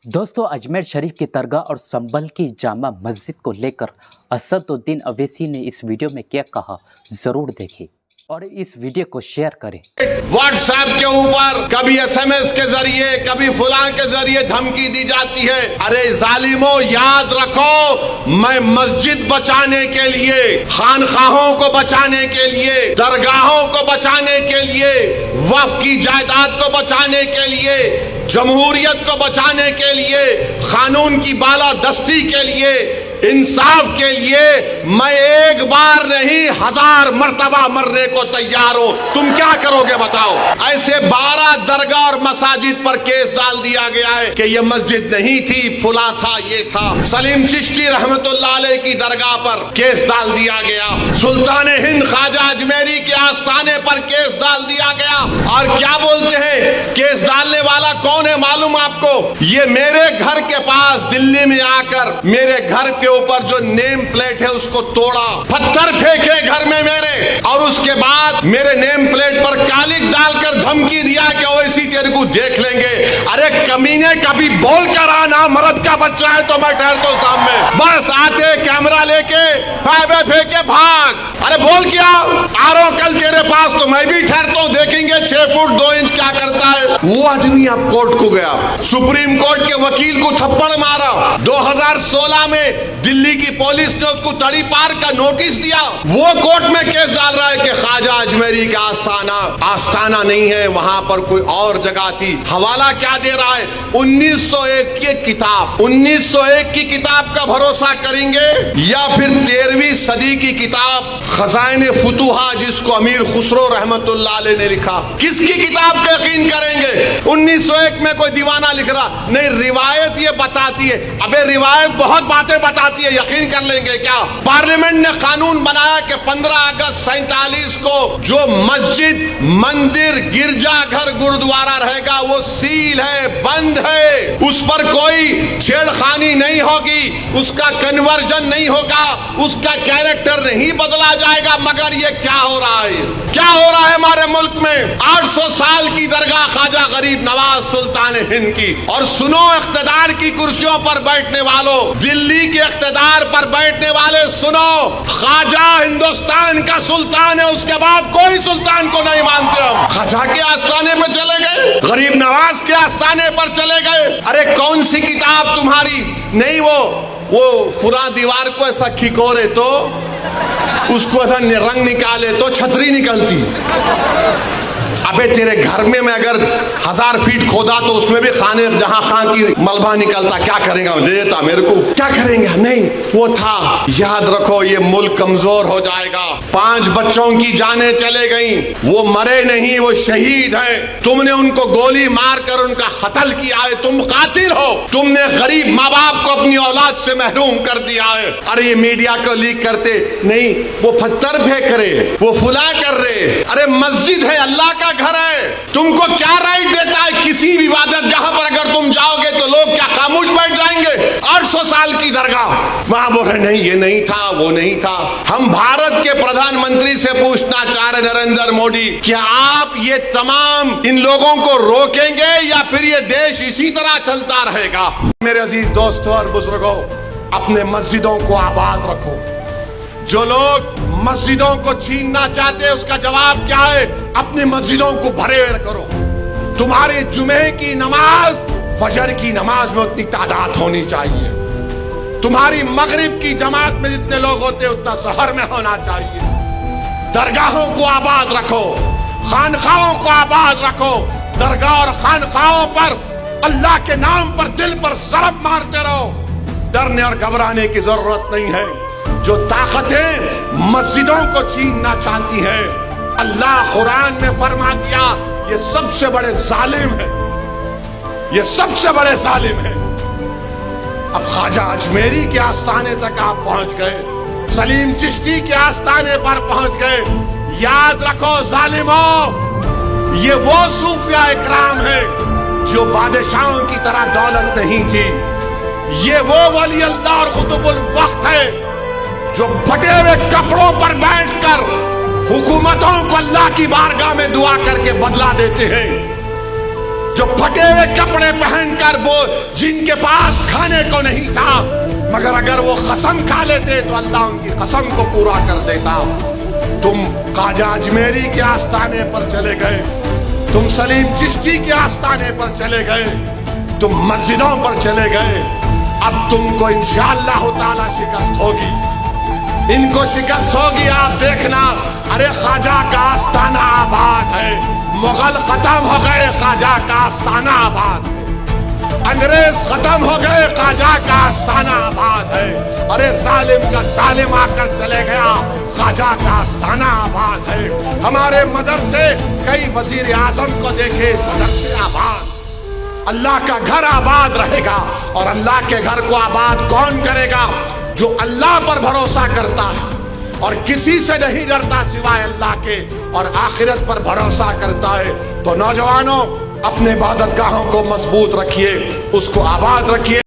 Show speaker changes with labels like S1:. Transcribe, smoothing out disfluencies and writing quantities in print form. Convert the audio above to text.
S1: दोस्तों, अजमेर शरीफ की दरगाह और संभल की जामा मस्जिद को लेकर असदुद्दीन अवैसी ने इस वीडियो में क्या कहा, जरूर देखें और इस वीडियो को शेयर करें।
S2: व्हाट्सएप के ऊपर कभी एसएमएस के जरिए, कभी फलां के जरिए धमकी दी जाती है। अरे जालिमों, याद रखो, मैं मस्जिद बचाने के लिए, खानखाहों को बचाने के लिए, दरगाहों को बचाने के लिए, वक्फ की जायदाद को बचाने के लिए, जमहूरियत को बचाने के लिए, कानून की बालादस्ती के लिए, इंसाफ के लिए मैं एक बार नहीं 1000 मर्तबा मरने को तैयार हूं। तुम क्या करोगे बताओ? ऐसे 12 दरगाह और मसाजिद पर केस डाल दिया गया है कि ये मस्जिद नहीं थी, फुला था, ये था। सलीम चिश्ती रहमतुल्लाह अलैह की दरगाह पर केस डाल दिया गया। सुल्तान हिंद ख्वाजा अजमेरी के आस्थाने पर केस डाल दिया गया। और क्या बोलते हैं, केस डालने वाला कौन है मालूम आपको? ये मेरे घर के पास दिल्ली में आकर मेरे घर के ऊपर जो नेम प्लेट है उसको तोड़ा, पत्थर फेंके घर में मेरे, और उसके बाद मेरे नेम प्लेट पर कालिक डालकर धमकी दिया कि ओवैसी तेरे को देख लेंगे। अरे कमीने, कभी बोल कर आना, मर्द का बच्चा है तो मैं ठहरता हूं सामने। बस आते कैमरा लेके फाइबे फेंके भाग। अरे बोल क्या आ रहा हूं कल तेरे पास, तो मैं भी ठहरता हूं, देखेंगे 6 फुट 2 इंच क्या करता है। वो आदमी अब कोर्ट को गया, सुप्रीम कोर्ट के वकील को थप्पड़ मारा। 2016 में दिल्ली की पुलिस ने उसको तड़ी पार का नोटिस दिया। वो कोर्ट में केस डाल रहा है कि ख्वाजा अजमेरी का आस्थाना नहीं है, वहां पर कोई और जगह थी। हवाला क्या दे रहा है? 1901 की किताब, 1901 की किताब का भरोसा करेंगे या फिर 13वीं सदी की किताब खजाइने फुतुहा, जिसको अमीर खुसरो रहमतुल्लाह अलैह ने लिखा? किसकी किताब का यकीन करेंगे? 1901 में कोई दीवाना लिख रहा नहीं, रिवायत ये बताती है। अबे रिवायत बहुत बातें बताती है, यकीन कर लेंगे क्या? पार्लियामेंट ने कानून बनाया कि 15 अगस्त 47 को जो मस्जिद, मंदिर, गिरजाघर, गुरुद्वारा रहेगा वो सील है, बंद है, उस पर कोई छेड़खानी नहीं होगी, उसका कन्वर्जन नहीं होगा, उसका कैरेक्टर नहीं बदला जाएगा। मगर ये क्या हो रहा है? क्या हो रहा है हमारे मुल्क में? 800 साल की दरगाह ख्वाजा गरीब नवाज सुल्तान हिंद की। और सुनो, इख्तिदार की कुर्सियों पर बैठने वालों, दिल्ली के इख्तिदार पर बैठने वाले, सुनो, ख्वाजा हिंदुस्तान का सुल्तान है, उसके बाद कोई सुल्तान को नहीं मानते हम। ख्वाजा के आस्थाने पर चले गए, गरीब नवाज के आस्थाने पर चले गए। अरे कौन सी किताब तुम्हारी? नहीं, वो फुरा दीवार को ऐसा खिकोरे तो उसको ऐसा रंग निकाले तो छतरी निकलती। अबे तेरे घर में मैं अगर 1000 फीट खोदा तो उसमें भी खाने जहां खां की मलबा निकलता, क्या करेगा? देता मेरे को, क्या करेंगे? नहीं, वो था। याद रखो, ये मुल्क कमजोर हो जाएगा। 5 बच्चों की जानें चले गई, वो मरे नहीं, वो शहीद हैं। तुमने उनको गोली मारकर उनका कत्ल किया है, तुम कातिल हो। तुमने गरीब माँ बाप को अपनी औलाद से महरूम कर दिया है। अरे ये मीडिया को लीक करते नहीं, वो पत्थर फेंक रहे, वो फुला कर रहे। अरे मस्जिद है, अल्लाह का घर है, तुमको क्या राइट देता है? किसी भी इबादत जहां पर अगर तुम जाओगे तो लोग क्या खामोश बैठ जाएंगे? 800 साल की दरगाह, वहां बोल रहे नहीं, ये नहीं था, वो नहीं था। हम भारत के प्रधानमंत्री से पूछना चाह रहे, नरेंद्र मोदी, क्या आप ये तमाम इन लोगों को रोकेंगे या फिर ये देश इसी तरह चलता रहेगा? मेरे अजीज दोस्तों और बुजुर्गों, अपने मस्जिदों को आबाद रखो। जो लोग मस्जिदों को छीनना चाहते हैं, उसका जवाब क्या है? अपनी मस्जिदों को भरे करो। तुम्हारी जुमे की नमाज फजर की नमाज में उतनी तादाद होनी चाहिए। तुम्हारी मगरिब की जमात में जितने लोग होते हैं उतना सहर में होना चाहिए। दरगाहों को आबाद रखो, खानखाहों को आबाद रखो। दरगाह और खानखाहों पर अल्लाह के नाम पर दिल पर ज़रब मारते रहो। डरने और घबराने की जरूरत नहीं है। जो ताकतें मस्जिदों को छीनना चाहती हैं, अल्लाह कुरान में फरमा दिया, ये सबसे बड़े जालिम है, ये सबसे बड़े जालिम है। अब ख्वाजा अजमेरी के आस्थाने तक आप पहुंच गए, सलीम चिश्ती के आस्थाने पर पहुंच गए। याद रखो जालिमों, ये वो सूफिया इकराम है जो बादशाहों की तरह दौलत नहीं थी। ये वो वली अल्लाह और खुतुबुल वक्त है जो फटे हुए कपड़ों पर बैठकर हुकूमतों को अल्लाह की बारगाह में दुआ करके बदला देते हैं। जो फटे हुए कपड़े पहनकर वो जिनके पास खाने को नहीं था, मगर अगर वो कसम खा लेते तो अल्लाह उनकी कसम को पूरा कर देता। तुम ख्वाजा अजमेरी के आस्थाने पर चले गए, तुम सलीम चिश्ती के आस्थाने पर चले गए, तुम मस्जिदों पर चले गए। अब तुमको इंशाअल्लाह ताला शिकस्त होगी, इनको शिकस्त होगी। आप देखना, अरे ख्वाजा का आस्थाना आबाद है, मुगल खत्म हो गए, ख्वाजा का आस्थाना आबाद है। अंग्रेज खत्म हो गए, ख्वाजा का आस्थाना आबाद है। अरे जालिम का जालिम आकर चले गया, ख्वाजा का आस्थाना आबाद है। हमारे मदरसे, कई वजीर आजम को देखे, मदरसे आबाद। अल्लाह का घर आबाद रहेगा, और अल्लाह के घर को आबाद कौन करेगा? जो अल्लाह पर भरोसा करता है और किसी से नहीं डरता सिवाय अल्लाह के, और आखिरत पर भरोसा करता है। तो नौजवानों, अपने इबादत गाहों को मजबूत रखिए, उसको आबाद रखिए।